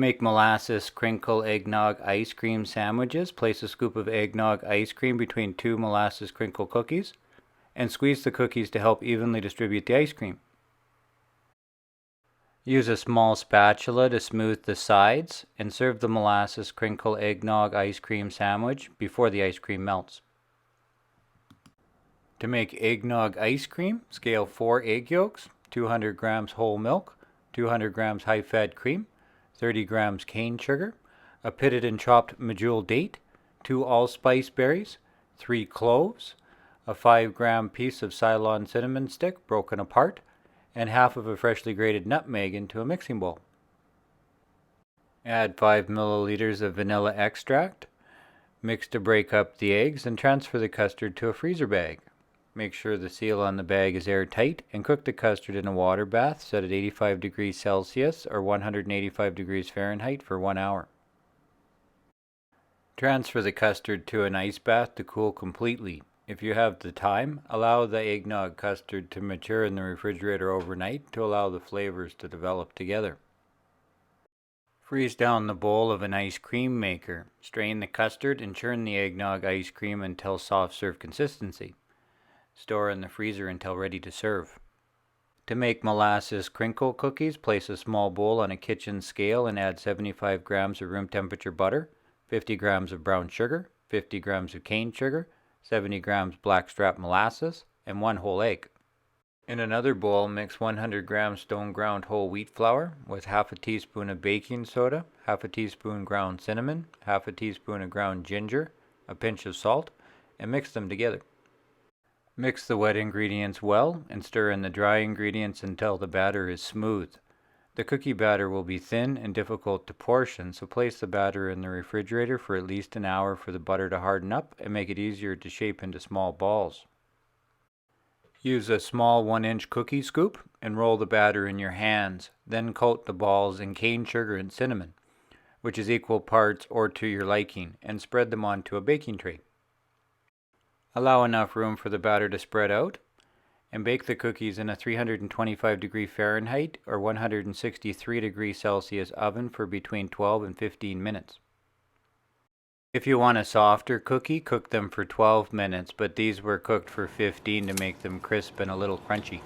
Make molasses crinkle eggnog ice cream sandwiches. Place a scoop of eggnog ice cream between 2 molasses crinkle cookies and squeeze the cookies to help evenly distribute the ice cream. Use a small spatula to smooth the sides and serve the molasses crinkle eggnog ice cream sandwich before the ice cream melts. To make eggnog ice cream, scale 4 egg yolks, 200 grams whole milk, 200 grams high-fat cream, 30 grams cane sugar, a pitted and chopped medjool date, 2 allspice berries, 3 cloves, a 5-gram piece of Ceylon cinnamon stick broken apart, and half of a freshly grated nutmeg into a mixing bowl. Add 5 milliliters of vanilla extract. Mix to break up the eggs and transfer the custard to a freezer bag. Make sure the seal on the bag is airtight and cook the custard in a water bath set at 85 degrees Celsius or 185 degrees Fahrenheit for 1 hour. Transfer the custard to an ice bath to cool completely. If you have the time, allow the eggnog custard to mature in the refrigerator overnight to allow the flavors to develop together. Freeze down the bowl of an ice cream maker. Strain the custard and churn the eggnog ice cream until soft serve consistency. Store in the freezer until ready to serve. To make molasses crinkle cookies, place a small bowl on a kitchen scale and add 75 grams of room temperature butter, 50 grams of brown sugar, 50 grams of cane sugar, 70 grams blackstrap molasses, and 1 whole egg. In another bowl, mix 100 grams stone ground whole wheat flour with half a teaspoon of baking soda, half a teaspoon ground cinnamon, half a teaspoon of ground ginger, a pinch of salt, and mix them together. Mix the wet ingredients well and stir in the dry ingredients until the batter is smooth. The cookie batter will be thin and difficult to portion, so place the batter in the refrigerator for at least an hour for the butter to harden up and make it easier to shape into small balls. Use a small 1-inch cookie scoop and roll the batter in your hands. Then coat the balls in cane sugar and cinnamon, which is equal parts or to your liking, and spread them onto a baking tray. Allow enough room for the batter to spread out, and bake the cookies in a 325 degree Fahrenheit or 163 degrees Celsius oven for between 12 and 15 minutes. If you want a softer cookie, cook them for 12 minutes, but these were cooked for 15 to make them crisp and a little crunchy.